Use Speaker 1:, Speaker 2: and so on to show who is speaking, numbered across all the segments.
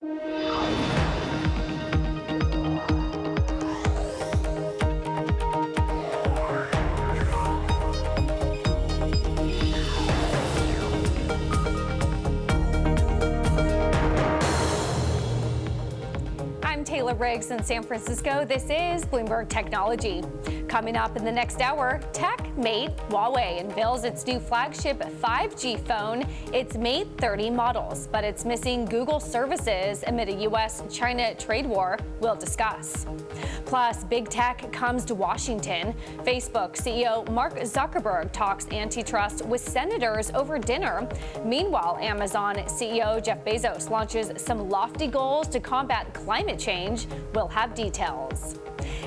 Speaker 1: Taylor Riggs in San Francisco. This is Bloomberg Technology. Coming up in the next hour, tech mate Huawei unveils its new flagship 5G phone. It's Mate 30 models, but it's missing Google services amid a U.S.-China trade war. We'll discuss. Plus, big tech comes to Washington. Facebook CEO Mark Zuckerberg talks antitrust with senators over dinner. Meanwhile, Amazon CEO Jeff Bezos launches some lofty goals to combat climate change. We'll have details.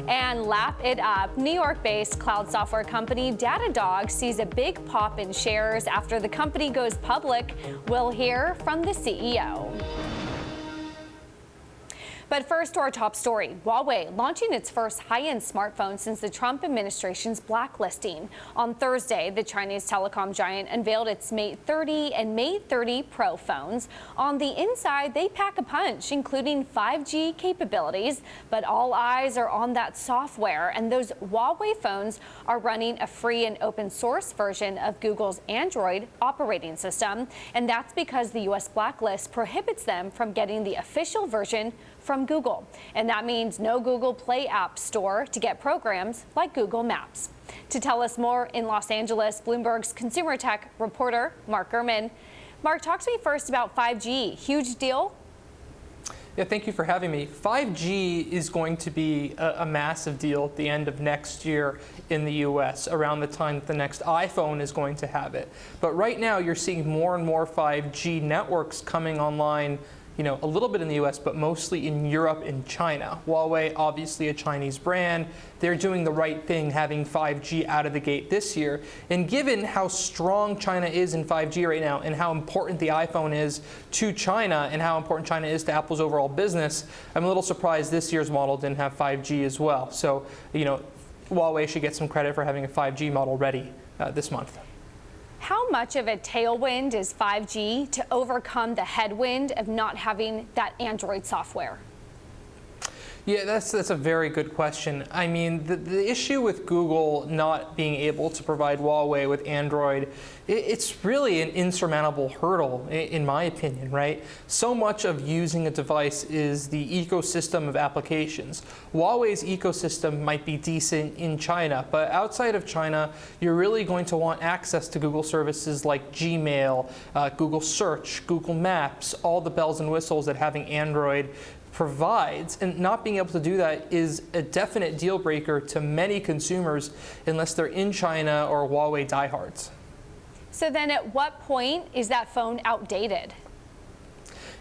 Speaker 1: And lap it up, New York-based cloud software company Datadog sees a big pop in shares after the company goes public. We'll hear from the CEO. But first to our top story, Huawei launching its first high-end smartphone since the Trump administration's blacklisting. On Thursday, the Chinese telecom giant unveiled its Mate 30 and Mate 30 Pro phones. On the inside, they pack a punch, including 5G capabilities, but all eyes are on that software, and those Huawei phones are running a free and open source version of Google's Android operating system, and that's because the U.S. blacklist prohibits them from getting the official version from Google. And that means no Google Play App Store to get programs like Google Maps. To tell us more in Los Angeles, Bloomberg's consumer tech reporter, Mark Gurman. Mark, talk to me first about 5G. Huge deal?
Speaker 2: Yeah, thank you for having me. 5G is going to be a massive deal at the end of next year in the US, around the time that the next iPhone is going to have it. But right now, you're seeing more and more 5G networks coming online, a little bit in the US, but mostly in Europe and China. Huawei, obviously a Chinese brand. They're doing the right thing, having 5G out of the gate this year. And given how strong China is in 5G right now and how important the iPhone is to China and how important China is to Apple's overall business, I'm a little surprised this year's model didn't have 5G as well. So, Huawei should get some credit for having a 5G model ready this month.
Speaker 1: How much of a tailwind is 5G to overcome the headwind of not having that Android software?
Speaker 2: Yeah, that's a very good question. I mean, the issue with Google not being able to provide Huawei with Android, it's really an insurmountable hurdle, in my opinion, right? So much of using a device is the ecosystem of applications. Huawei's ecosystem might be decent in China, but outside of China, you're really going to want access to Google services like Gmail, Google Search, Google Maps, all the bells and whistles that having Android provides, and not being able to do that is a definite deal breaker to many consumers unless they're in China or Huawei diehards.
Speaker 1: So then at what point is that phone outdated?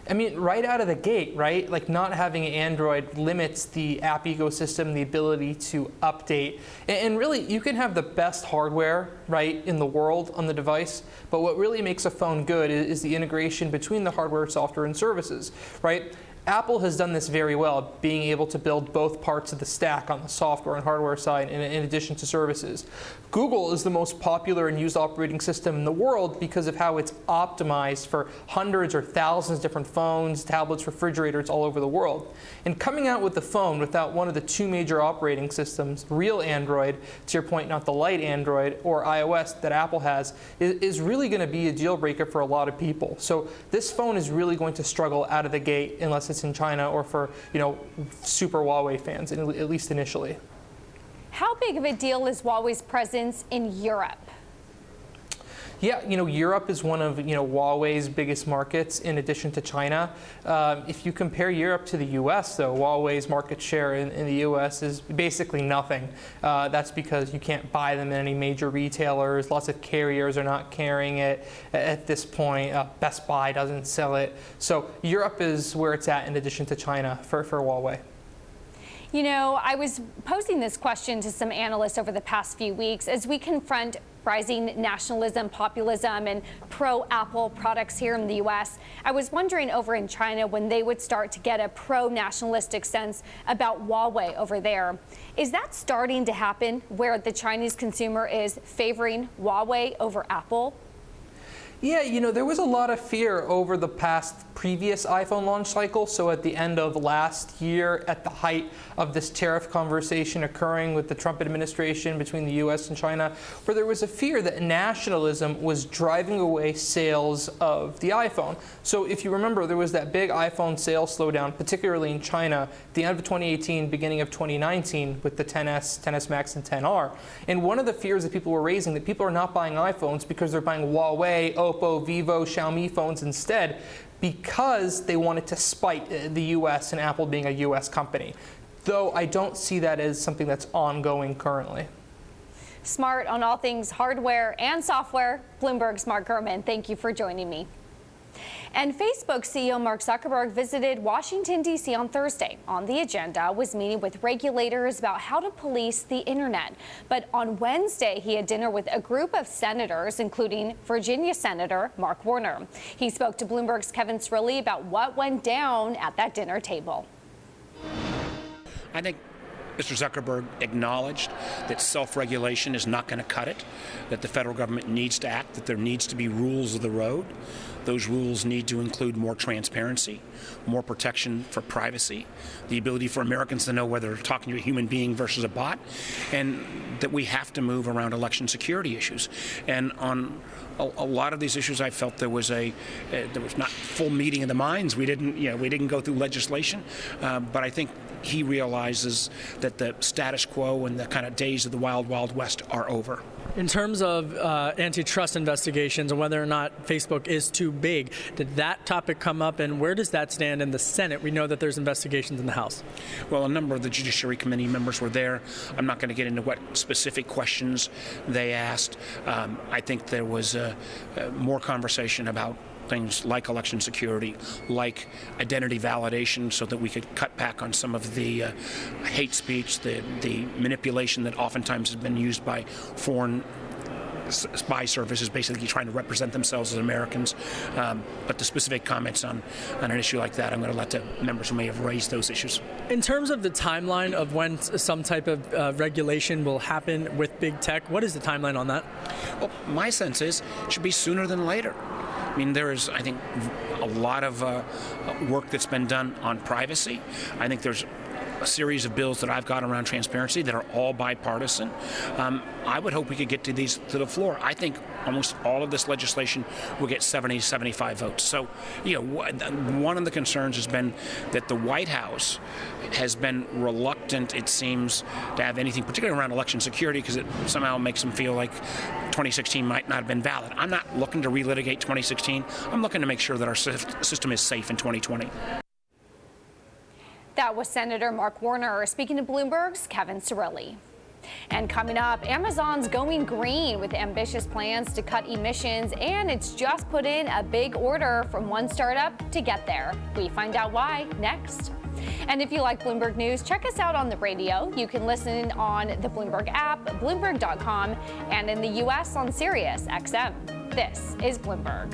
Speaker 2: I mean, right out of the gate, right? Like, not having Android limits the app ecosystem, the ability to update. And really, you can have the best hardware, right, in the world on the device, but what really makes a phone good is the integration between the hardware, software, and services, right? Apple has done this very well, being able to build both parts of the stack on the software and hardware side in addition to services. Google is the most popular and used operating system in the world because of how it's optimized for hundreds or thousands of different phones, tablets, refrigerators all over the world. And coming out with the phone without one of the two major operating systems, real Android, to your point, not the light Android, or iOS that Apple has, is really going to be a deal breaker for a lot of people. So this phone is really going to struggle out of the gate unless it's in China or for, super Huawei fans, at least initially.
Speaker 1: How big of a deal is Huawei's presence in Europe?
Speaker 2: Yeah, Europe is one of, Huawei's biggest markets in addition to China. If you compare Europe to the US, though, Huawei's market share in the US is basically nothing. That's because you can't buy them in any major retailers. Lots of carriers are not carrying it at this point. Best Buy doesn't sell it. So Europe is where it's at in addition to China for Huawei.
Speaker 1: I was posing this question to some analysts over the past few weeks as we confront rising nationalism, populism, and pro-Apple products here in the U.S. I was wondering over in China when they would start to get a pro-nationalistic sense about Huawei over there. Is that starting to happen where the Chinese consumer is favoring Huawei over Apple?
Speaker 2: Yeah, there was a lot of fear over the past previous iPhone launch cycle. So at the end of last year, at the height of this tariff conversation occurring with the Trump administration between the US and China, where there was a fear that nationalism was driving away sales of the iPhone. So if you remember, there was that big iPhone sales slowdown, particularly in China, at the end of 2018, beginning of 2019, with the XS, XS Max, and XR. And one of the fears that people were raising, that people are not buying iPhones because they're buying Huawei, Oppo, Vivo, Xiaomi phones instead, because they wanted to spite the US and Apple being a US company. Though I don't see that as something that's ongoing currently.
Speaker 1: Smart on all things hardware and software, Bloomberg's Mark Gurman, thank you for joining me. And Facebook CEO Mark Zuckerberg visited Washington, D.C. on Thursday. On the agenda was meeting with regulators about how to police the internet. But on Wednesday, he had dinner with a group of senators, including Virginia Senator Mark Warner. He spoke to Bloomberg's Kevin Cirilli about what went down at that dinner table.
Speaker 3: I think Mr. Zuckerberg acknowledged that self-regulation is not going to cut it, that the federal government needs to act, that there needs to be rules of the road. Those rules need to include more transparency, more protection for privacy, the ability for Americans to know whether they're talking to a human being versus a bot, and that we have to move around election security issues. And on a lot of these issues, I felt there was not full meeting of the minds. We didn't go through legislation, but I think he realizes that the status quo and the kind of days of the wild, wild west are over.
Speaker 4: In terms of antitrust investigations and whether or not Facebook is too big, did that topic come up, and where does that stand in the Senate? We know that there's investigations in the House.
Speaker 3: Well, a number of the Judiciary Committee members were there. I'm not going to get into what specific questions they asked. I think there was more conversation about things like election security, like identity validation, so that we could cut back on some of the hate speech, the manipulation that oftentimes has been used by foreign spy services, basically trying to represent themselves as Americans. But the specific comments on an issue like that, I'm going to let the members who may have raised those issues.
Speaker 4: In terms of the timeline of when some type of regulation will happen with big tech, what is the timeline on that?
Speaker 3: Well, my sense is it should be sooner than later. I mean, there is, I think, a lot of work that's been done on privacy. I think there's a series of bills that I've got around transparency that are all bipartisan. I would hope we could get to these to the floor. I think almost all of this legislation will get 70, 75 votes. So, one of the concerns has been that the White House has been reluctant, it seems, to have anything, particularly around election security, because it somehow makes them feel like 2016 might not have been valid. I'm not looking to relitigate 2016. I'm looking to make sure that our system is safe in 2020.
Speaker 1: That was Senator Mark Warner speaking to Bloomberg's Kevin Cirilli. And coming up, Amazon's going green with ambitious plans to cut emissions, and it's just put in a big order from one startup to get there. We find out why next. And if you like Bloomberg News, check us out on the radio. You can listen on the Bloomberg app, Bloomberg.com, and in the U.S. on Sirius XM. This is Bloomberg.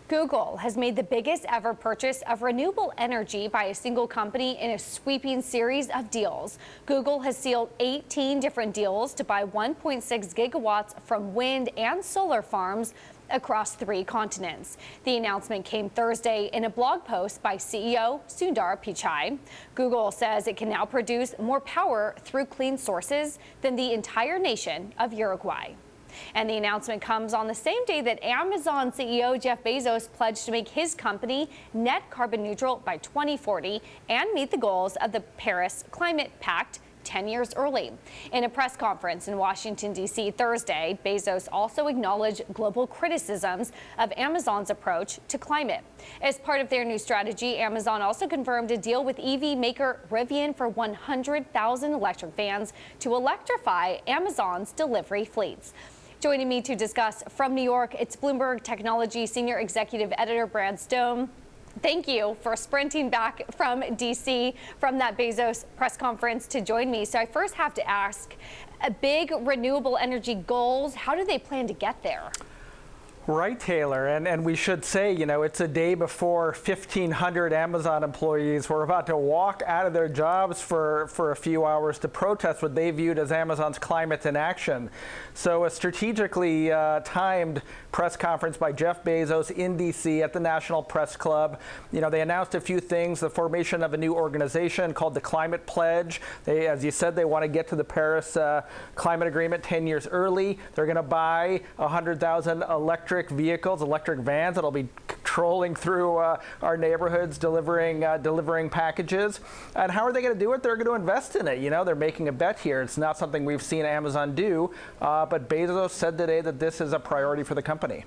Speaker 1: Google has made the biggest ever purchase of renewable energy by a single company in a sweeping series of deals. Google has sealed 18 different deals to buy 1.6 gigawatts from wind and solar farms across 3 continents. The announcement came Thursday in a blog post by CEO Sundar Pichai. Google says it can now produce more power through clean sources than the entire nation of Uruguay. And the announcement comes on the same day that Amazon CEO Jeff Bezos pledged to make his company net carbon neutral by 2040 and meet the goals of the Paris Climate Pact 10 years early. In a press conference in Washington, D.C. Thursday, Bezos also acknowledged global criticisms of Amazon's approach to climate. As part of their new strategy, Amazon also confirmed a deal with EV maker Rivian for 100,000 electric vans to electrify Amazon's delivery fleets. Joining me to discuss from New York, it's Bloomberg Technology Senior Executive Editor Brad Stone. Thank you for sprinting back from D.C. from that Bezos press conference to join me. So I first have to ask, big renewable energy goals, how do they plan to get there?
Speaker 5: Right, Taylor, and we should say, it's a day before 1,500 Amazon employees were about to walk out of their jobs for a few hours to protest what they viewed as Amazon's climate inaction. So a strategically timed press conference by Jeff Bezos in D.C. at the National Press Club. They announced a few things, the formation of a new organization called the Climate Pledge. They, as you said, they want to get to the Paris Climate Agreement 10 years early. They're going to buy 100,000 electric vehicles, electric vans that'll be trolling through our neighborhoods, delivering packages. And how are they going to do it? They're going to invest in it. They're making a bet here. It's not something we've seen Amazon do, but Bezos said today that this is a priority for the company.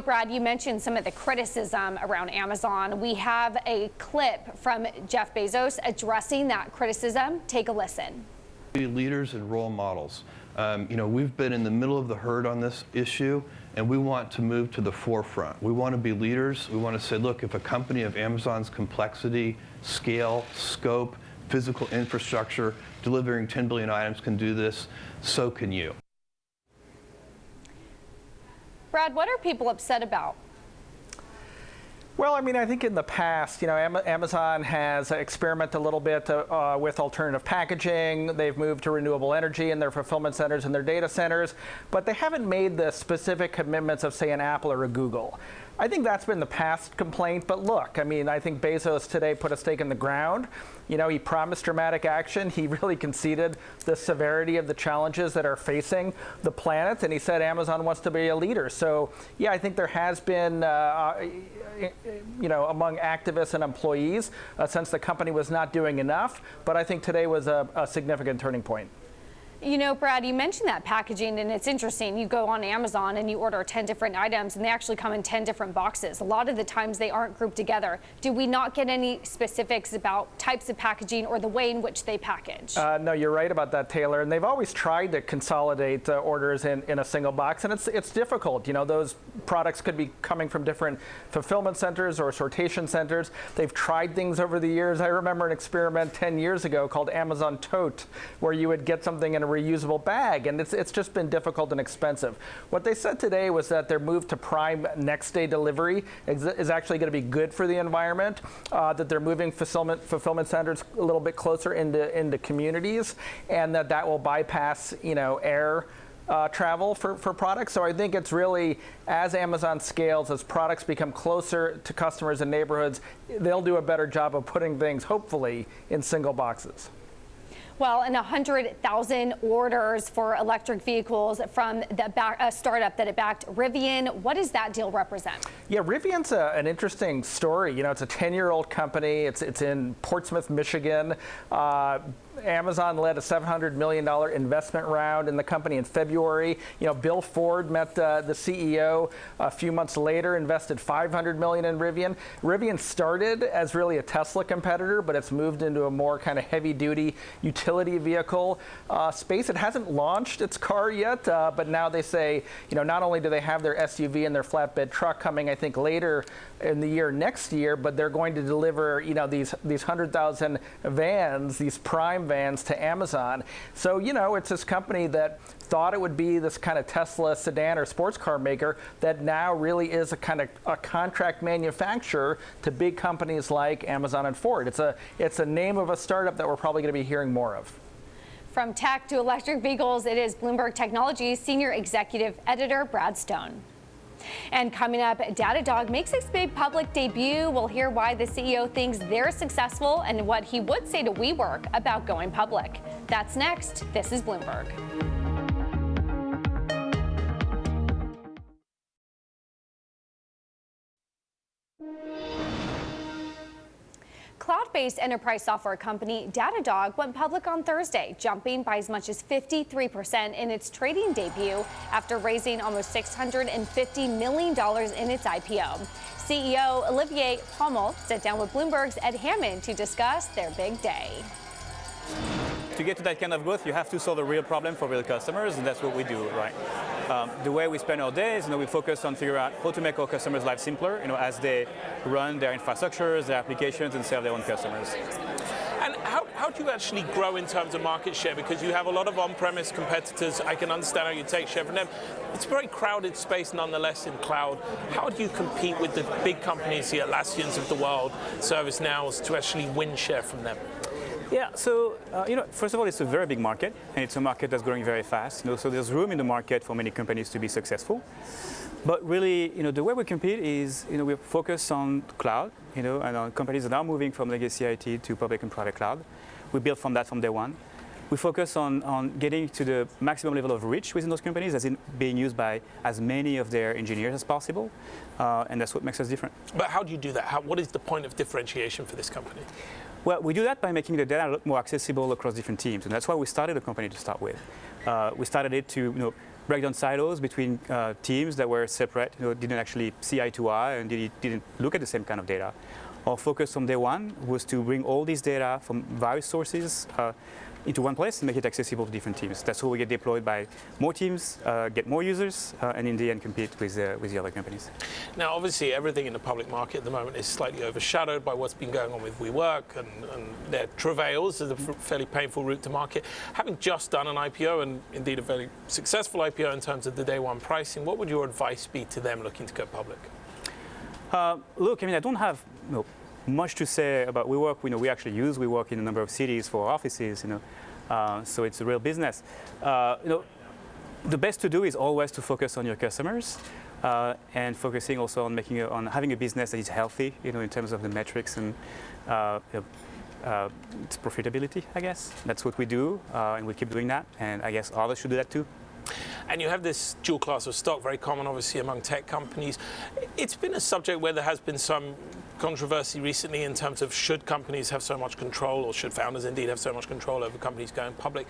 Speaker 1: Brad, you mentioned some of the criticism around Amazon. We have a clip from Jeff Bezos addressing that criticism. Take a listen.
Speaker 6: Be leaders and role models. We've been in the middle of the herd on this issue, and we want to move to the forefront. We want to be leaders. We want to say, look, if a company of Amazon's complexity, scale, scope, physical infrastructure, delivering 10 billion items can do this, so can you.
Speaker 1: Brad, what are people upset about?
Speaker 5: Well, I think in the past, Amazon has experimented a little bit with alternative packaging. They've moved to renewable energy in their fulfillment centers and their data centers, but they haven't made the specific commitments of, say, an Apple or a Google. I think that's been the past complaint, but look, I think Bezos today put a stake in the ground. He promised dramatic action. He really conceded the severity of the challenges that are facing the planet, and he said Amazon wants to be a leader. So, yeah, I think there has been, among activists and employees, a sense the company was not doing enough, but I think today was a significant turning point.
Speaker 1: Brad, you mentioned that packaging, and it's interesting. You go on Amazon and you order 10 different items, and they actually come in 10 different boxes. A lot of the times they aren't grouped together. Do we not get any specifics about types of packaging or the way in which they package?
Speaker 5: No, you're right about that, Taylor. And they've always tried to consolidate orders in a single box, and it's difficult. Those products could be coming from different fulfillment centers or sortation centers. They've tried things over the years. I remember an experiment 10 years ago called Amazon Tote, where you would get something in a reusable bag, and it's just been difficult and expensive. What they said today was that their move to Prime next day delivery is actually going to be good for the environment, that they're moving fulfillment centers a little bit closer into communities, and that will bypass air travel for products. So I think it's really, as Amazon scales, as products become closer to customers and neighborhoods, they'll do a better job of putting things, hopefully, in single boxes.
Speaker 1: Well, and 100,000 orders for electric vehicles from the startup that it backed, Rivian. What does that deal represent? Yeah,
Speaker 5: Rivian's an interesting story. It's a 10-year-old company. It's in Portsmouth, Michigan. Amazon led a $700 million investment round in the company in February. Bill Ford met the CEO a few months later, invested $500 million in Rivian. Rivian started as really a Tesla competitor, but it's moved into a more kind of heavy-duty utility vehicle space. It hasn't launched its car yet, but now they say, not only do they have their SUV and their flatbed truck coming, I think, later in the year next year, but they're going to deliver, these 100,000 vans, these Prime vans to Amazon. So, it's this company that thought it would be this kind of Tesla sedan or sports car maker that now really is a kind of a contract manufacturer to big companies like Amazon and Ford. It's a name of a startup that we're probably going to be hearing more of.
Speaker 1: From tech to electric vehicles, it is Bloomberg Technology's senior executive editor, Brad Stone. And coming up, Datadog makes its big public debut. We'll hear why the CEO thinks they're successful and what he would say to WeWork about going public. That's next. This is Bloomberg. Cloud-based enterprise software company Datadog went public on Thursday, jumping by as much as 53% in its trading debut after raising almost $650 million in its IPO. CEO Olivier Pommel sat down with Bloomberg's Ed Hammond to discuss their big day.
Speaker 7: To get to that kind of growth, you have to solve a real problem for real customers, and that's what we do, right? The way we spend our days, we focus on figuring out how to make our customers' lives simpler, as they run their infrastructures, their applications, and serve their own customers.
Speaker 8: And how do you actually grow in terms of market share? Because you have a lot of on-premise competitors. I can understand how you take share from them. It's a very crowded space nonetheless in cloud. How do you compete with the big companies, the Atlassians of the world, ServiceNows, to actually win share from them?
Speaker 7: Yeah, so first of all, it's a very big market, and it's a market that's growing very fast. So there's room in the market for many companies to be successful. But really, the way we compete is, we focus on cloud, and on companies that are moving from legacy IT to public and private cloud. We build from that from day one. We focus on getting to the maximum level of reach within those companies, as in being used by as many of their engineers as possible, and that's what makes us different.
Speaker 8: But how do you do that? What is the point of differentiation for this company?
Speaker 7: Well, we do that by making the data a lot more accessible across different teams, and that's why we started the company to start with. We started it to break down silos between teams that were separate, didn't actually see eye to eye and didn't look at the same kind of data. Our focus from day one was to bring all this data from various sources into one place and make it accessible to different teams. That's how we get deployed by more teams, get more users, and in the end compete with the other companies.
Speaker 8: Now, obviously, everything in the public market at the moment is slightly overshadowed by what's been going on with WeWork and their travails as a fairly painful route to market. Having just done an IPO, and indeed a very successful IPO in terms of the day one pricing, what would your advice be to them looking to go public?
Speaker 7: Look, I don't have much to say about WeWork. We actually use WeWork in a number of cities for offices, so it's a real business. The best to do is always to focus on your customers and focusing also on having a business that is healthy, in terms of the metrics and its profitability, I guess. That's what we do, and we keep doing that, and I guess others should do that too.
Speaker 8: And you have this dual class of stock, very common obviously among tech companies. It's been a subject where there has been some controversy recently in terms of should companies have so much control, or should founders indeed have so much control over companies going public.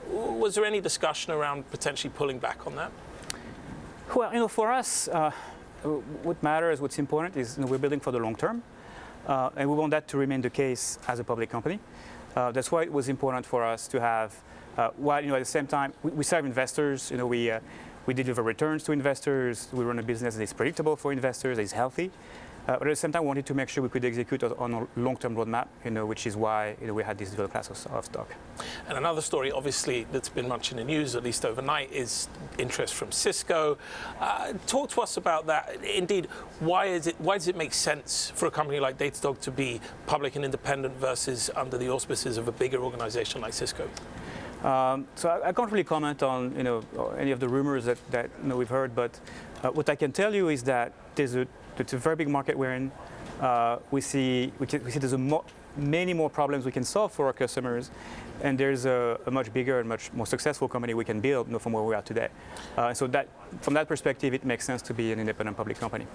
Speaker 8: Was there any discussion around potentially pulling back on that?
Speaker 7: Well, for us, what matters, what's important is we're building for the long term, and we want that to remain the case as a public company. That's why it was important for us to have, while at the same time we serve investors. We deliver returns to investors. We run a business that is predictable for investors, that is healthy. But at the same time, we wanted to make sure we could execute on a long-term roadmap, which is why we had this dual class of stock.
Speaker 8: And another story, obviously, that's been much in the news, at least overnight, is interest from Cisco. Talk to us about that. Indeed, why does it make sense for a company like Datadog to be public and independent versus under the auspices of a bigger organization like Cisco?
Speaker 7: So I can't really comment on any of the rumors that we've heard, but what I can tell you is that it's a very big market we're in. We see there's many more problems we can solve for our customers, and there's a much bigger and much more successful company we can build from where we are today. So that, from that perspective, it makes sense to be an independent public company.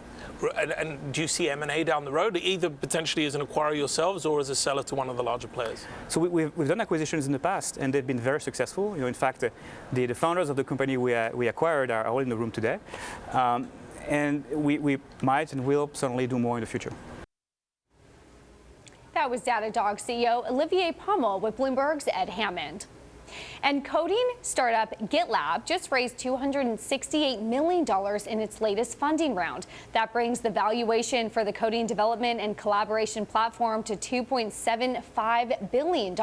Speaker 8: And do you see M&A down the road, either potentially as an acquirer yourselves or as a seller to one of the larger players?
Speaker 7: So we've done acquisitions in the past, and they've been very successful. In fact, the founders of the company we acquired are all in the room today. And we might and will certainly do more in the future.
Speaker 1: That was Datadog CEO Olivier Pommel with Bloomberg's Ed Hammond. And coding startup GitLab just raised $268 million in its latest funding round. That brings the valuation for the coding development and collaboration platform to $2.75 billion.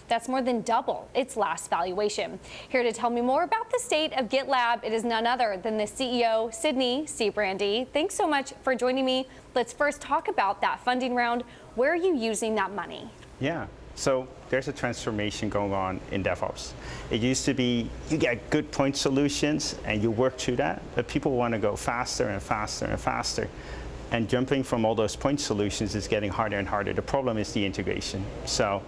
Speaker 1: That's more than double its last valuation. Here to tell me more about the state of GitLab, it is none other than the CEO, Sydney C. Brandy. Thanks so much for joining me. Let's first talk about that funding round. Where are you using that money?
Speaker 9: Yeah. So there's a transformation going on in DevOps. It used to be you get good point solutions and you work through that, but people want to go faster and faster and faster. And jumping from all those point solutions is getting harder and harder. The problem is the integration. So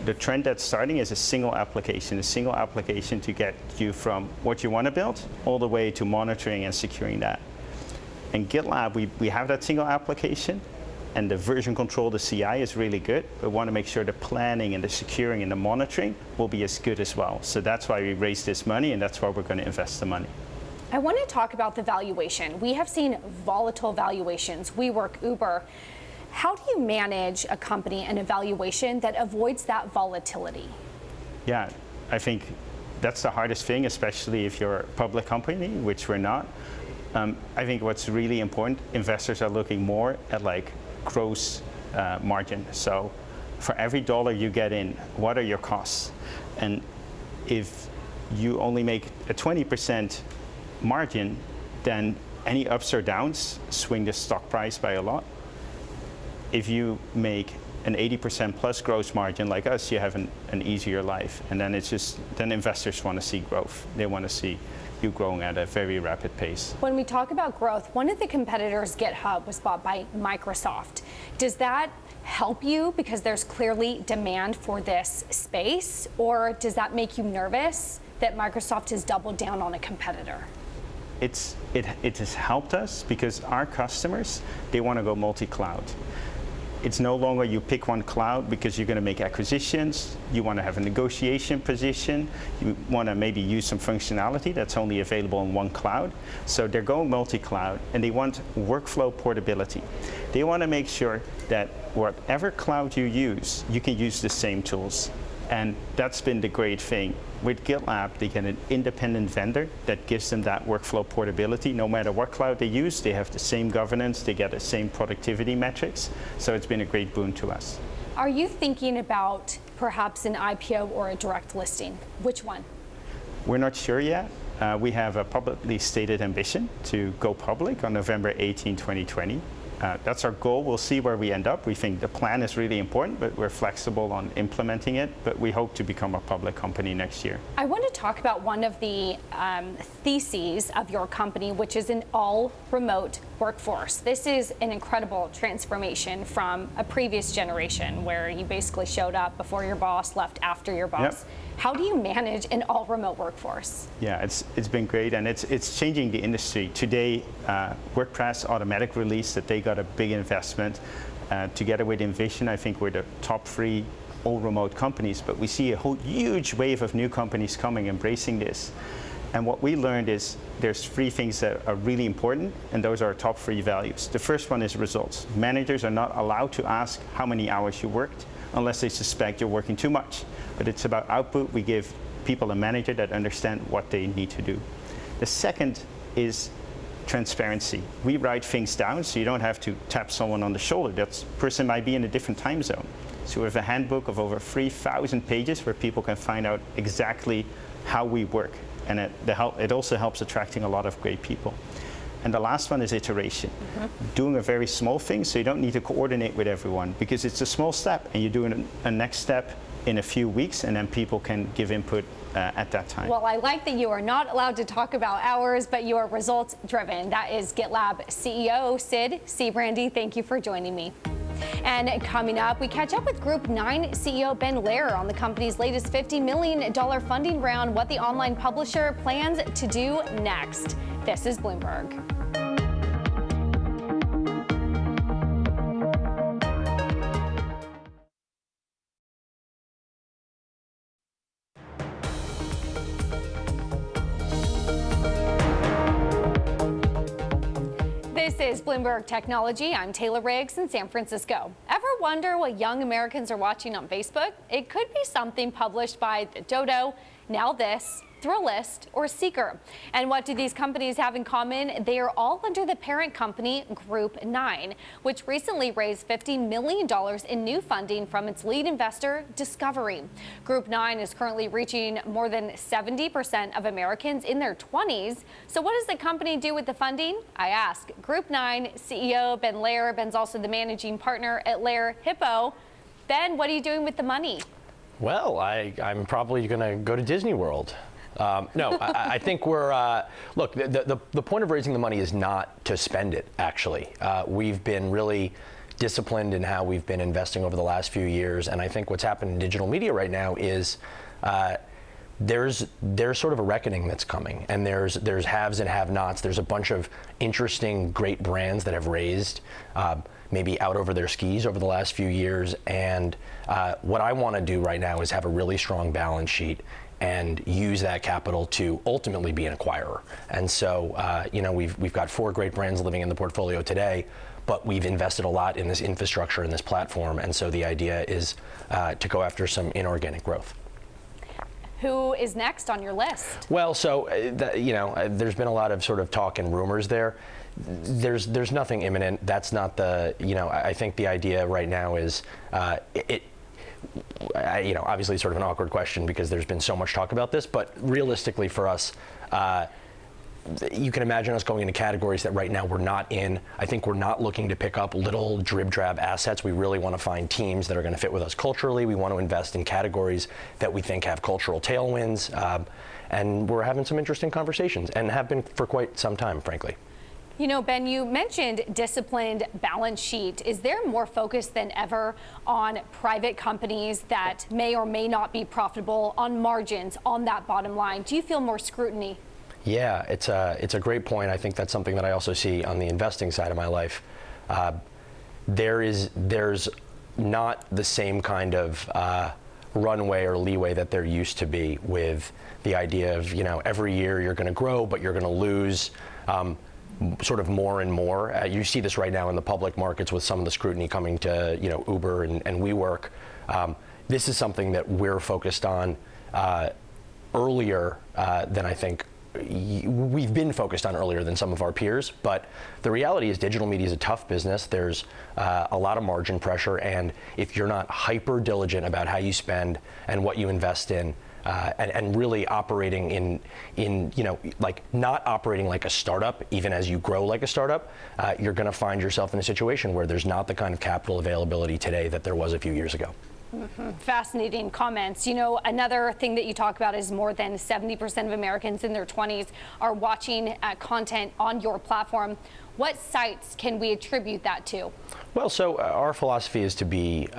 Speaker 9: the trend that's starting is a single application to get you from what you want to build all the way to monitoring and securing that. In GitLab, we have that single application. And the version control, the CI is really good. We want to make sure the planning and the securing and the monitoring will be as good as well. So that's why we raised this money, and that's why we're going to invest the money.
Speaker 1: I want to talk about the valuation. We have seen volatile valuations. WeWork, Uber. How do you manage a company and a valuation that avoids that volatility?
Speaker 9: Yeah, I think that's the hardest thing, especially if you're a public company, which we're not. I think what's really important, investors are looking more at gross margin. So for every dollar you get in, what are your costs? And if you only make a 20% margin, then any ups or downs swing the stock price by a lot. If you make an 80% plus gross margin like us, you have an easier life. And then then investors want to see growth. They want to see you growing at a very rapid pace.
Speaker 1: When we talk about growth, one of the competitors, GitHub, was bought by Microsoft. Does that help you because there's clearly demand for this space, or does that make you nervous that Microsoft has doubled down on a competitor?
Speaker 9: It has helped us because our customers, they want to go multi-cloud. It's no longer you pick one cloud because you're going to make acquisitions, you want to have a negotiation position, you want to maybe use some functionality that's only available in one cloud. So they're going multi-cloud, and they want workflow portability. They want to make sure that whatever cloud you use, you can use the same tools. And that's been the great thing. With GitLab, they get an independent vendor that gives them that workflow portability. No matter what cloud they use, they have the same governance, they get the same productivity metrics. So it's been a great boon to us.
Speaker 1: Are you thinking about perhaps an IPO or a direct listing? Which one?
Speaker 9: We're not sure yet. We have a publicly stated ambition to go public on November 18, 2020. That's our goal. We'll see where we end up. We think the plan is really important, but we're flexible on implementing it. But we hope to become a public company next year.
Speaker 1: I want to talk about one of the theses of your company, which is an all-remote workforce. This is an incredible transformation from a previous generation where you basically showed up before your boss, left after your boss.
Speaker 9: Yep.
Speaker 1: How do you manage an all-remote workforce?
Speaker 9: Yeah, it's been great, and it's changing the industry. Today, WordPress automatic release that they got a big investment. Together with Envision, I think we're the top 3 all-remote companies, but we see a whole huge wave of new companies coming, embracing this. And what we learned is there's 3 things that are really important, and those are our top 3 values. The first one is results. Managers are not allowed to ask how many hours you worked unless they suspect you're working too much. But it's about output. We give people a manager that understand what they need to do. The second is transparency. We write things down so you don't have to tap someone on the shoulder. That person might be in a different time zone. So we have a handbook of over 3,000 pages where people can find out exactly how we work. And it also helps attracting a lot of great people. And the last one is iteration. Doing a very small thing so you don't need to coordinate with everyone because it's a small step and you're doing a next step in a few weeks, and then people can give input at that time.
Speaker 1: Well, I like that you are not allowed to talk about hours, but you are results driven. That is GitLab CEO Sid Sijbrandij. Thank you for joining me. And coming up, we catch up with Group9 CEO Ben Lehr on the company's latest $50 million funding round, what the online publisher plans to do next. This is Bloomberg. This is Bloomberg Technology. I'm Taylor Riggs in San Francisco. Ever wonder what young Americans are watching on Facebook? It could be something published by The Dodo, Now This, Thrillist, or Seeker. And what do these companies have in common? They are all under the parent company Group9, which recently raised $50 million in new funding from its lead investor, Discovery. Group9 is currently reaching more than 70% of Americans in their 20s. So what does the company do with the funding? I ask Group9 CEO Ben Lehr. Ben's also the managing partner at Lehr Hippo. Ben, what are you doing with the money?
Speaker 10: Well, I'm probably going to go to Disney World. No, I think we're, look, the point of raising the money is not to spend it, actually. We've been really disciplined in how we've been investing over the last few years, and I think what's happened in digital media right now is there's sort of a reckoning that's coming, and there's haves and have-nots. There's a bunch of interesting, great brands that have raised maybe out over their skis over the last few years, and what I want to do right now is have a really strong balance sheet and use that capital to ultimately be an acquirer. And so, we've got 4 great brands living in the portfolio today, but we've invested a lot in this infrastructure and this platform. And so the idea is to go after some inorganic growth.
Speaker 1: Who is next on your list?
Speaker 10: Well, so, there's been a lot of sort of talk and rumors there. There's nothing imminent. That's not the, I think the idea right now is obviously sort of an awkward question because there's been so much talk about this, but realistically for us, you can imagine us going into categories that right now we're not in. I think we're not looking to pick up little drib-drab assets. We really want to find teams that are going to fit with us culturally. We want to invest in categories that we think have cultural tailwinds. And we're having some interesting conversations and have been for quite some time, frankly.
Speaker 1: You know, Ben, you mentioned disciplined balance sheet. Is there more focus than ever on private companies that may or may not be profitable, on margins, on that bottom line? Do you feel more scrutiny?
Speaker 10: Yeah, it's a great point. I think that's something that I also see on the investing side of my life. There's not the same kind of runway or leeway that there used to be with the idea of, every year you're going to grow, but you're going to lose sort of more and more. You see this right now in the public markets with some of the scrutiny coming to, Uber and WeWork. This is something that we're focused on earlier than I think we've been focused on earlier than some of our peers. But the reality is digital media is a tough business. There's a lot of margin pressure, and if you're not hyper diligent about how you spend and what you invest in, and really operating in like not operating like a startup, even as you grow like a startup, you're going to find yourself in a situation where there's not the kind of capital availability today that there was a few years ago.
Speaker 1: Mm-hmm. Fascinating comments. Another thing that you talk about is more than 70% of Americans in their 20s are watching content on your platform. What sites can we attribute that to? Well,
Speaker 10: so our philosophy is to be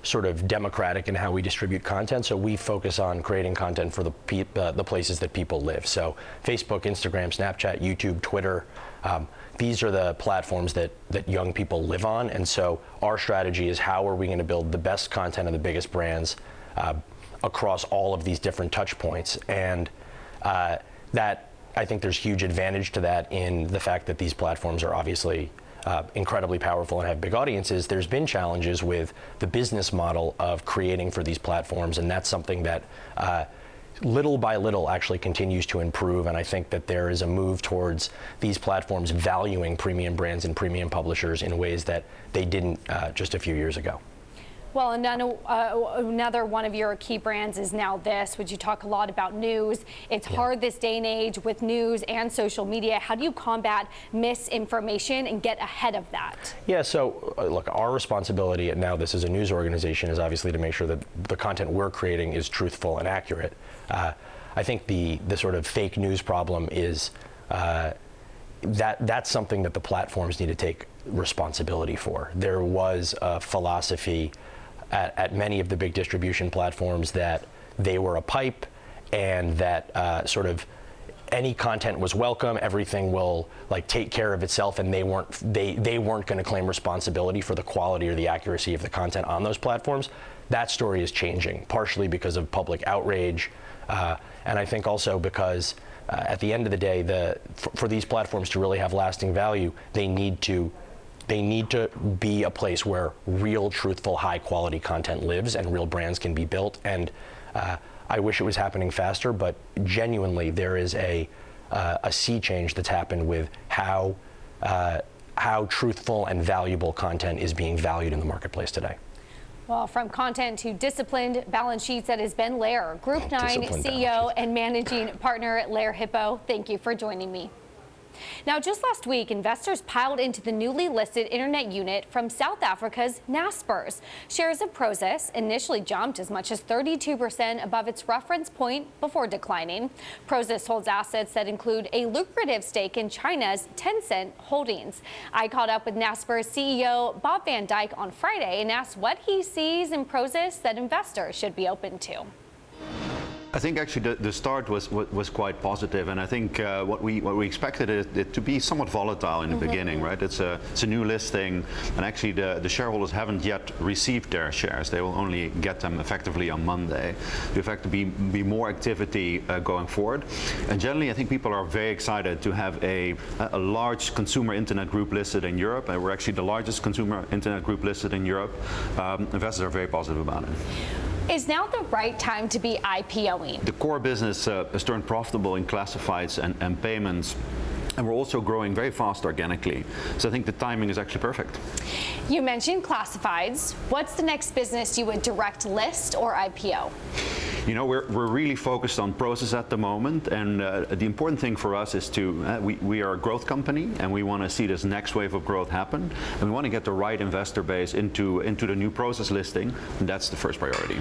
Speaker 10: sort of democratic in how we distribute content. So we focus on creating content for the places that people live. So Facebook, Instagram, Snapchat, YouTube, Twitter. These are the platforms that young people live on. And so our strategy is how are we going to build the best content of the biggest brands across all of these different touch points. And that I think there's huge advantage to that in the fact that these platforms are obviously incredibly powerful and have big audiences. There's been challenges with the business model of creating for these platforms, and that's something that little by little actually continues to improve. And I think that there is a move towards these platforms valuing premium brands and premium publishers in ways that they didn't just a few years ago.
Speaker 1: Well, another one of your key brands is Now This, which you talk a lot about news. It's hard this day and age with news and social media. How do you combat misinformation and get ahead of that? Yeah, so look, our responsibility at Now This as a news organization is obviously to make sure that the content we're creating is truthful and accurate. I think the sort of fake news problem is that's something that the platforms need to take responsibility for. There was a philosophy at many of the big distribution platforms that they were a pipe and that sort of any content was welcome, everything will like take care of itself, and they weren't going to claim responsibility for the quality or the accuracy of the content on those platforms. That story is changing, partially because of public outrage, and I think also because at the end of the day, for these platforms to really have lasting value, they need to be a place where real, truthful, high-quality content lives and real brands can be built. And I wish it was happening faster, but genuinely, there is a sea change that's happened with how truthful and valuable content is being valued in the marketplace today. Well, from content to disciplined balance sheets, that is Ben Lair, Group9 CEO and managing partner at Lair Hippo. Thank you for joining me. Now, just last week, investors piled into the newly listed internet unit from South Africa's Naspers. Shares of Prosus initially jumped as much as 32% above its reference point before declining. Prosus holds assets that include a lucrative stake in China's Tencent Holdings. I caught up with Naspers CEO Bob Van Dijk on Friday and asked what he sees in Prosus that investors should be open to.
Speaker 11: I think actually the start was quite positive, and I think what we expected it to be somewhat volatile in the beginning, right? It's a new listing, and actually the shareholders haven't yet received their shares. They will only get them effectively on Monday. To effectively be more activity going forward, and generally I think people are very excited to have a large consumer internet group listed in Europe, and we're actually the largest consumer internet group listed in Europe. Investors are very positive about it. Is now the right time to be IPOing? The core business has turned profitable in classifieds and payments And we're also growing very fast organically. So I think the timing is actually perfect.
Speaker 1: You mentioned classifieds. What's the next business you would direct list or IPO?
Speaker 11: You know, we're really focused on process at the moment, and the important thing for us is to, we are a growth company, and we want to see this next wave of growth happen, and we want to get the right investor base into the new process listing, and that's the first priority.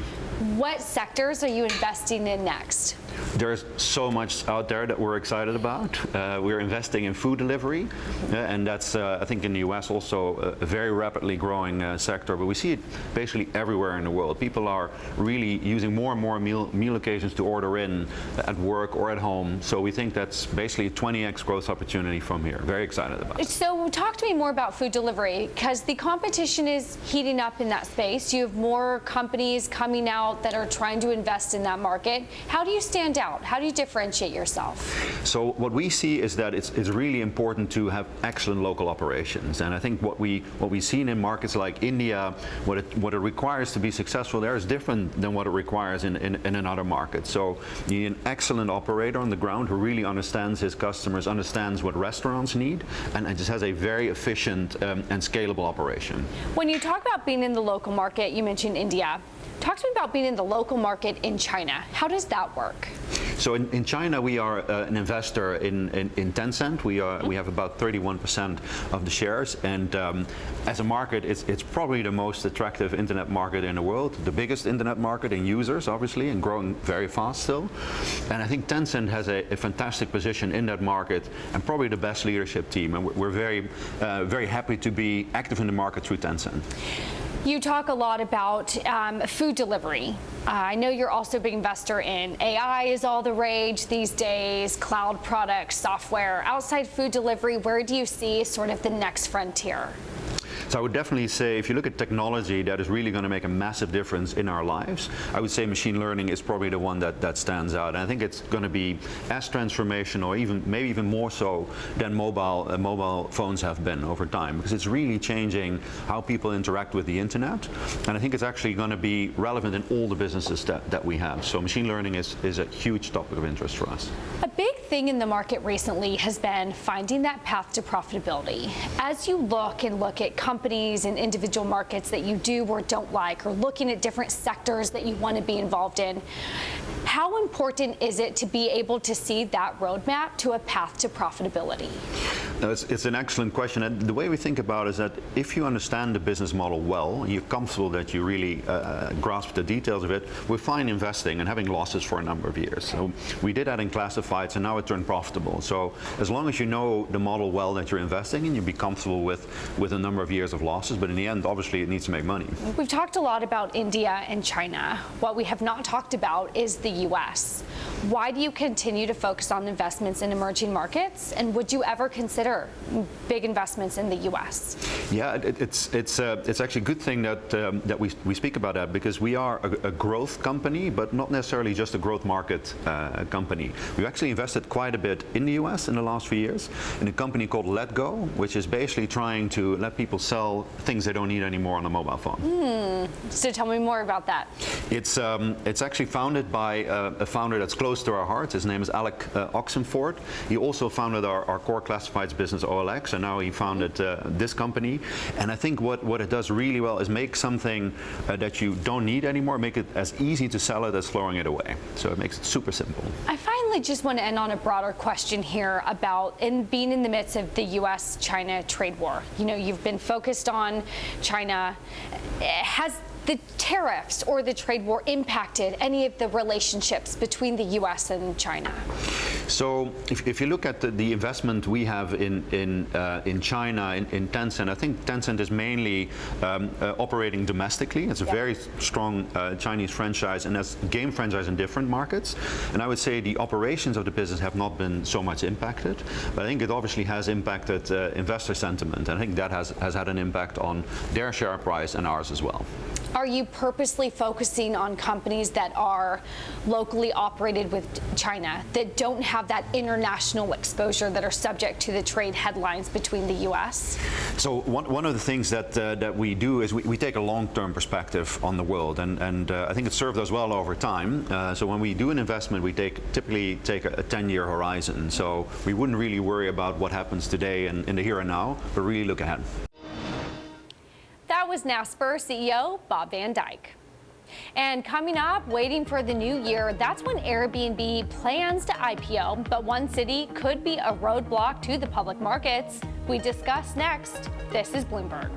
Speaker 1: What sectors are you investing in next?
Speaker 11: There's so much out there that we're excited about. We're investing in food delivery, and that's, I think, in the US also a very rapidly growing sector, but we see it basically everywhere in the world. People are really using more and more meal occasions to order in at work or at home, so we think that's basically a 20x growth opportunity from here. Very excited about it.
Speaker 1: So talk to me more about food delivery, because the competition is heating up in that space. You have more companies coming out that are trying to invest in that market. How do you stand out? How do you differentiate yourself?
Speaker 11: So what we see is that it's really important to have excellent local operations, and I think what we've seen in markets like India, what it requires to be successful there is different than what it requires in another market. So you need an excellent operator on the ground who really understands his customers, understands what restaurants need, and just has a very efficient and scalable operation.
Speaker 1: When you talk about being in the local market, you mentioned India. Talk to me about being in the local market in China. How does that work?
Speaker 11: So in China, we are an investor in Tencent. We have about 31% of the shares, and as a market, it's probably the most attractive internet market in the world, the biggest internet market in users, obviously, and growing very fast still. And I think Tencent has a fantastic position in that market, and probably the best leadership team. And we're very happy to be active in the market through Tencent.
Speaker 1: You talk a lot about food delivery. I know you're also a big investor in AI is all the rage these days, cloud products, software. Outside food delivery, where do you see sort of the next frontier?
Speaker 11: So I would definitely say if you look at technology that is really going to make a massive difference in our lives, I would say machine learning is probably the one that stands out. And I think it's going to be as transformational, or maybe even more so than mobile phones have been over time, because it's really changing how people interact with the internet. And I think it's actually going to be relevant in all the businesses that we have. So machine learning is a huge topic of interest for us.
Speaker 1: A big thing in the market recently has been finding that path to profitability. As you look at companies and individual markets that you do or don't like, or looking at different sectors that you want to be involved in, how important is it to be able to see that roadmap to a path to profitability?
Speaker 11: No, it's an excellent question. And the way we think about it is that if you understand the business model well, and you're comfortable that you really grasp the details of it, we're fine investing and having losses for a number of years. So we did that in classifieds, and now it turned profitable. So as long as you know the model well that you're investing in, you'll be comfortable with a number of years of losses. But in the end, obviously, it needs to make money.
Speaker 1: We've talked a lot about India and China. What we have not talked about is the U.S. Why do you continue to focus on investments in emerging markets? And would you ever consider big investments in the U.S.?
Speaker 11: Yeah, it's actually a good thing that we speak about that, because we are a growth company, but not necessarily just a growth market company. We've actually invested quite a bit in the U.S. in the last few years in a company called Letgo, which is basically trying to let people sell things they don't need anymore on a mobile phone.
Speaker 1: So tell me more about that.
Speaker 11: It's actually founded by a founder that's close to our hearts. His name is Alec Oxenford. He also founded our core classifieds business OLX, and now he founded this company. And I think what it does really well is make something that you don't need anymore, make it as easy to sell it as throwing it away. So it makes it super simple.
Speaker 1: I finally just want to end on a broader question here about being in the midst of the U.S.-China trade war. You know, you've been focused on China. Has the tariffs or the trade war impacted any of the relationships between the U.S. and China?
Speaker 11: So if you look at the investment we have in China, in Tencent, I think Tencent is mainly operating domestically. It's a very strong Chinese franchise, and has game franchise in different markets. And I would say the operations of the business have not been so much impacted, but I think it obviously has impacted investor sentiment. And I think that has had an impact on their share price and ours as well.
Speaker 1: Are you purposely focusing on companies that are locally operated with China, that don't have that international exposure that are subject to the trade headlines between the U.S.?
Speaker 11: So one of the things that we do is we take a long-term perspective on the world, and I think it's served us well over time. So when we do an investment, we typically take a 10-year horizon. So we wouldn't really worry about what happens today and in the here and now, but really look ahead.
Speaker 1: That was Naspers CEO Bob Van Dijk. And coming up, waiting for the new year, that's when Airbnb plans to IPO, but one city could be a roadblock to the public markets. We discuss next. This is Bloomberg.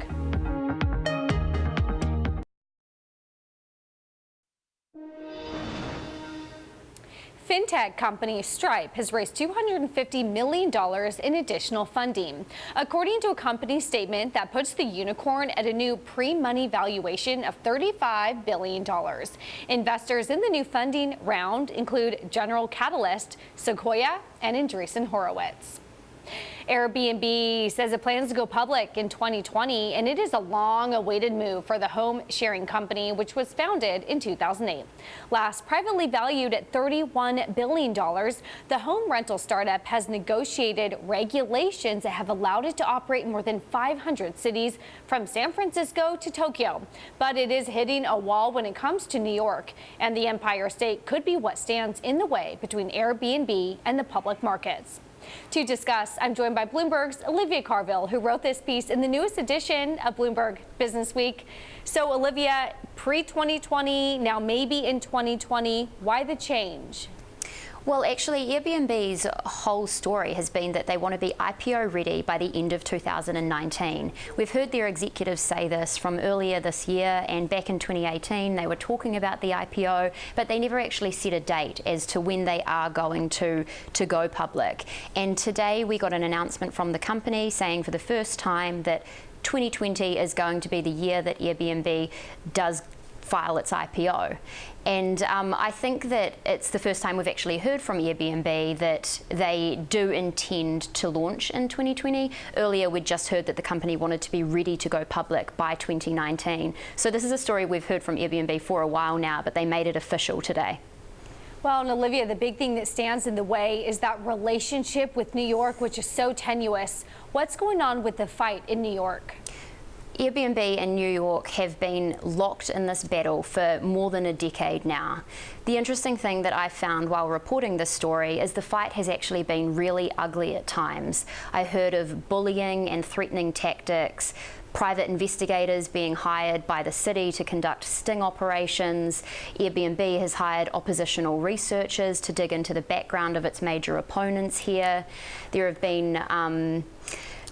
Speaker 1: Fintech company Stripe has raised $250 million in additional funding. According to a company statement that puts the unicorn at a new pre-money valuation of $35 billion. Investors in the new funding round include General Catalyst, Sequoia, and Andreessen Horowitz. Airbnb says it plans to go public in 2020, and it is a long-awaited move for the home-sharing company, which was founded in 2008. Last privately valued at $31 billion, the home rental startup has negotiated regulations that have allowed it to operate in more than 500 cities from San Francisco to Tokyo. But it is hitting a wall when it comes to New York, and the Empire State could be what stands in the way between Airbnb and the public markets. To discuss, I'm joined by Bloomberg's Olivia Carville, who wrote this piece in the newest edition of Bloomberg Business Week. So, Olivia, pre-2020, now maybe in 2020, why the change?
Speaker 12: Well, actually, Airbnb's whole story has been that they want to be IPO ready by the end of 2019. We've heard their executives say this from earlier this year, and back in 2018 they were talking about the IPO, but they never actually set a date as to when they are going to go public. And today we got an announcement from the company saying for the first time that 2020 is going to be the year that Airbnb does file its IPO. And I think that it's the first time we've actually heard from Airbnb that they do intend to launch in 2020. Earlier, we'd just heard that the company wanted to be ready to go public by 2019. So this is a story we've heard from Airbnb for a while now, but they made it official today.
Speaker 1: Well, and Olivia, the big thing that stands in the way is that relationship with New York, which is so tenuous. What's going on with the fight in New York?
Speaker 12: Airbnb and New York have been locked in this battle for more than a decade now. The interesting thing that I found while reporting this story is the fight has actually been really ugly at times. I heard of bullying and threatening tactics, private investigators being hired by the city to conduct sting operations. Airbnb has hired oppositional researchers to dig into the background of its major opponents here. There have been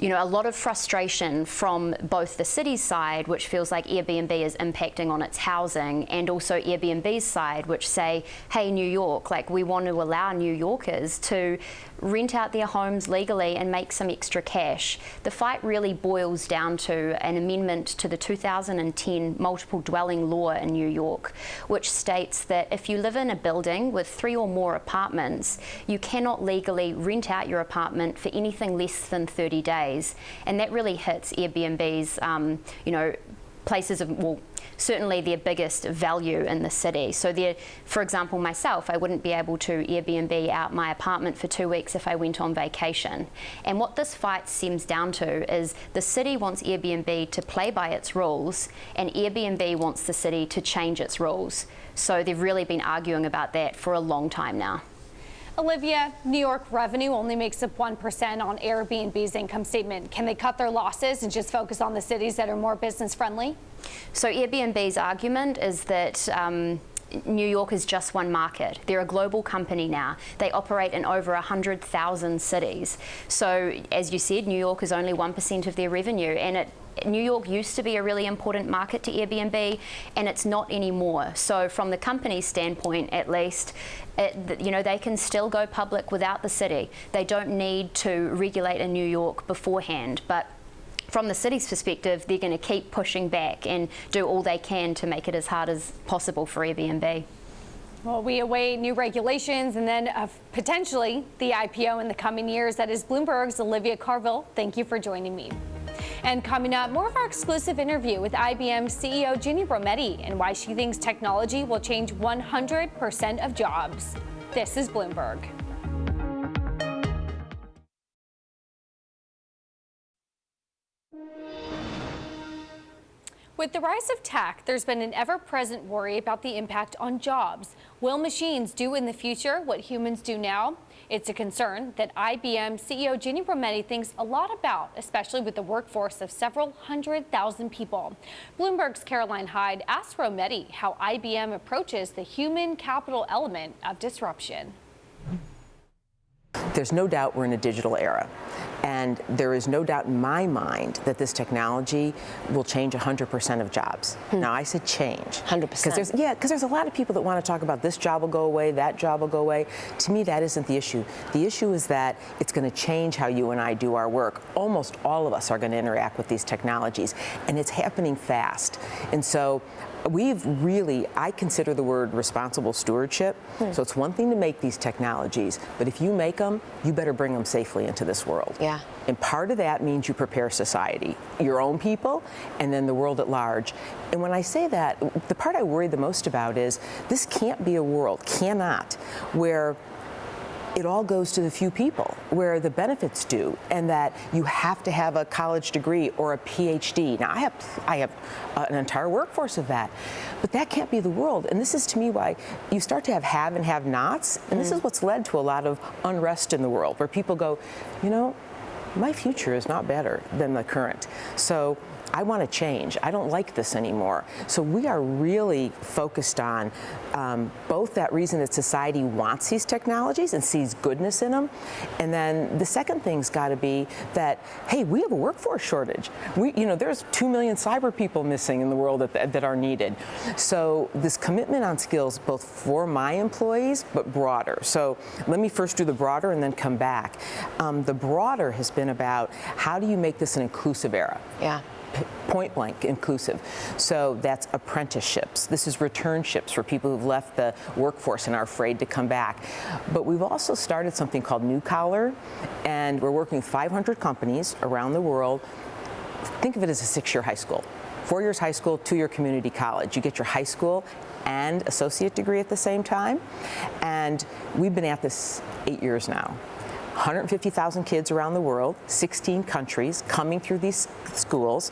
Speaker 12: a lot of frustration from both the city's side, which feels like Airbnb is impacting on its housing, and also Airbnb's side, which say, hey, New York, like we want to allow New Yorkers to rent out their homes legally and make some extra cash. The fight really boils down to an amendment to the 2010 multiple dwelling law in New York, which states that if you live in a building with 3 or more apartments, you cannot legally rent out your apartment for anything less than 30 days. And that really hits Airbnb's, places of, well, certainly their biggest value in the city. So for example, myself, I wouldn't be able to Airbnb out my apartment for 2 weeks if I went on vacation. And what this fight stems down to is the city wants Airbnb to play by its rules, and Airbnb wants the city to change its rules. So they've really been arguing about that for a long time now.
Speaker 1: Olivia, New York revenue only makes up 1% on Airbnb's income statement. Can they cut their losses and just focus on the cities that are more business friendly?
Speaker 12: So Airbnb's argument is that New York is just one market. They're a global company now. They operate in over 100,000 cities. So as you said, New York is only 1% of their revenue, and New York used to be a really important market to Airbnb, and it's not anymore. So from the company's standpoint, at least, they can still go public without the city. They don't need to regulate in New York beforehand. But from the city's perspective, they're going to keep pushing back and do all they can to make it as hard as possible for Airbnb.
Speaker 1: Well, we await new regulations and then potentially the IPO in the coming years. That is Bloomberg's Olivia Carville. Thank you for joining me. And coming up, more of our exclusive interview with IBM CEO Ginny Rometty and why she thinks technology will change 100% of jobs. This is Bloomberg. With the rise of tech, there's been an ever-present worry about the impact on jobs. Will machines do in the future what humans do now? It's a concern that IBM CEO Ginni Rometty thinks a lot about, especially with the workforce of several 100,000 people. Bloomberg's Caroline Hyde asked Rometty how IBM approaches the human capital element of disruption.
Speaker 13: There's no doubt we're in a digital era. And there is no doubt in my mind that this technology will change 100% of jobs. Now, I said change.
Speaker 14: 100%.
Speaker 13: Because there's a lot of people that want to talk about this job will go away, that job will go away. To me, that isn't the issue. The issue is that it's going to change how you and I do our work. Almost all of us are going to interact with these technologies, and it's happening fast. And so I consider the word responsible stewardship. So it's one thing to make these technologies, but if you make them, you better bring them safely into this world.
Speaker 14: Yeah.
Speaker 13: And part of that means you prepare society, your own people, and then the world at large. And when I say that, the part I worry the most about is this can't be a world, where it all goes to the few people, where the benefits do, and that you have to have a college degree or a PhD. Now, I have an entire workforce of that, but that can't be the world. And this is, to me, why you start to have and have-nots, and this is what's led to a lot of unrest in the world, where people go, you know, my future is not better than the current. So I want to change. I don't like this anymore. So we are really focused on both that reason that society wants these technologies and sees goodness in them, and then the second thing's got to be that, hey, we have a workforce shortage. There's 2 million cyber people missing in the world that are needed. So this commitment on skills, both for my employees, but broader. So let me first do the broader and then come back. The broader has been about how do you make this an inclusive era?
Speaker 14: Yeah.
Speaker 13: Point blank inclusive. So that's apprenticeships. This is returnships for people who've left the workforce and are afraid to come back. But we've also started something called New Collar, and we're working with 500 companies around the world. Think of it as a 6-year high school. 4 years high school, 2-year community college. You get your high school and associate degree at the same time. And we've been at this 8 years now. 150,000 kids around the world, 16 countries coming through these schools,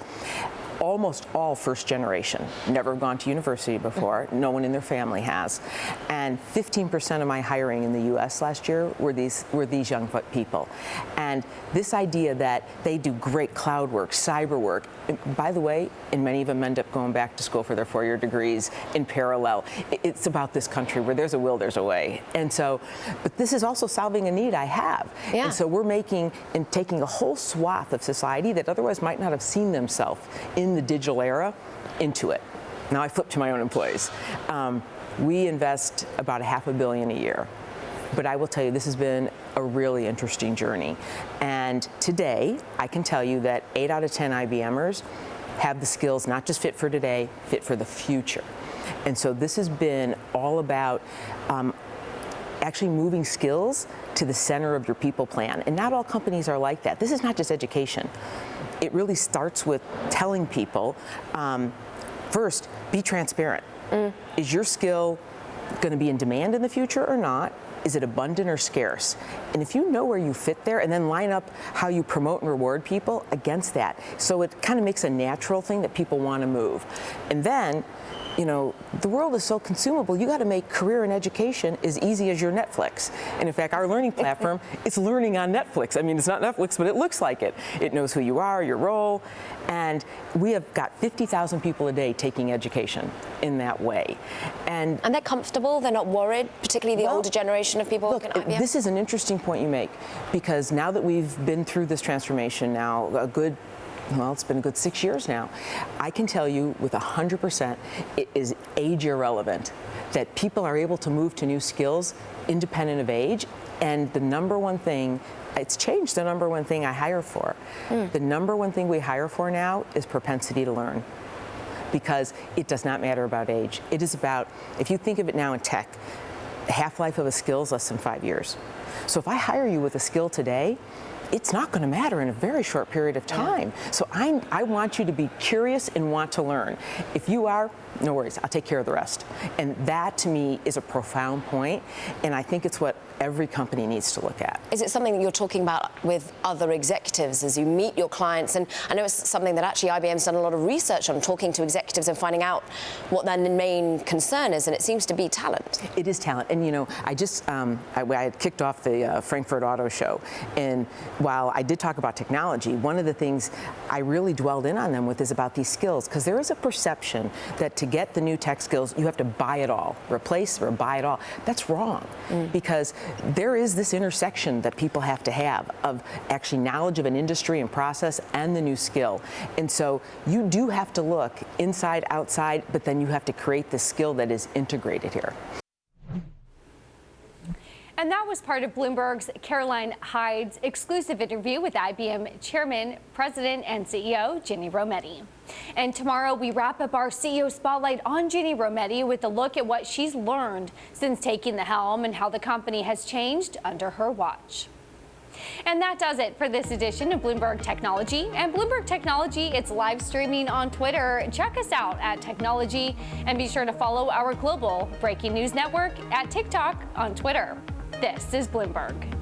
Speaker 13: almost all first generation, never gone to university before, no one in their family has. And 15% of my hiring in the US last year were these young people. And this idea that they do great cloud work, cyber work, by the way, and many of them end up going back to school for their 4-year degrees in parallel. It's about this country where there's a will, there's a way. And so, but this is also solving a need I have.
Speaker 14: Yeah.
Speaker 13: And so we're making and taking a whole swath of society that otherwise might not have seen themselves in the digital era into it. Now I flip to my own employees. We invest about $500 million a year. But I will tell you, this has been a really interesting journey. And today, I can tell you that 8 out of 10 IBMers have the skills not just fit for today, fit for the future. And so this has been all about actually moving skills to the center of your people plan. And not all companies are like that. This is not just education. It really starts with telling people, first, be transparent. Is your skill going to be in demand in the future or not? Is it abundant or scarce? And if you know where you fit there, and then line up how you promote and reward people against that. So it kind of makes a natural thing that people want to move. And then, you know, the world is so consumable, you got to make career and education as easy as your Netflix. And in fact, our learning platform, it's learning on Netflix. I mean, it's not Netflix, but it looks like it. It knows who you are, your role. And we have got 50,000 people a day taking education in that way. And
Speaker 14: they're comfortable, they're not worried, particularly the older generation of people.
Speaker 13: Look, this is an interesting point you make, because now that we've been through this transformation now, it's been a good 6 years now. I can tell you with 100%, it is age irrelevant, that people are able to move to new skills independent of age. And the number one thing, it's changed the number one thing I hire for. The number one thing we hire for now is propensity to learn, because it does not matter about age. It is about, if you think of it now in tech, the half-life of a skill is less than 5 years. So if I hire you with a skill today, it's not going to matter in a very short period of time. So I want you to be curious and want to learn. If you are, no worries, I'll take care of the rest. And that, to me, is a profound point, and I think it's what every company needs to look at.
Speaker 14: Is it something that you're talking about with other executives as you meet your clients? And I know it's something that actually IBM's done a lot of research on, talking to executives and finding out what their main concern is, and it seems to be talent.
Speaker 13: It is talent. And, you know, I just, I had kicked off the Frankfurt Auto Show, and while I did talk about technology, one of the things I really dwelled in on them with is about these skills, because there is a perception that to get the new tech skills, you have to buy it all, replace or buy it all. That's wrong, because there is this intersection that people have to have of actually knowledge of an industry and process and the new skill. And so you do have to look inside, outside, but then you have to create the skill that is integrated here.
Speaker 1: And that was part of Bloomberg's Caroline Hyde's exclusive interview with IBM Chairman, President, and CEO Ginny Rometty. And tomorrow we wrap up our CEO Spotlight on Ginny Rometty with a look at what she's learned since taking the helm and how the company has changed under her watch. And that does it for this edition of Bloomberg Technology. And Bloomberg Technology, it's live streaming on Twitter. Check us out at Technology, and be sure to follow our global breaking news network at TikTok on Twitter. This is Bloomberg.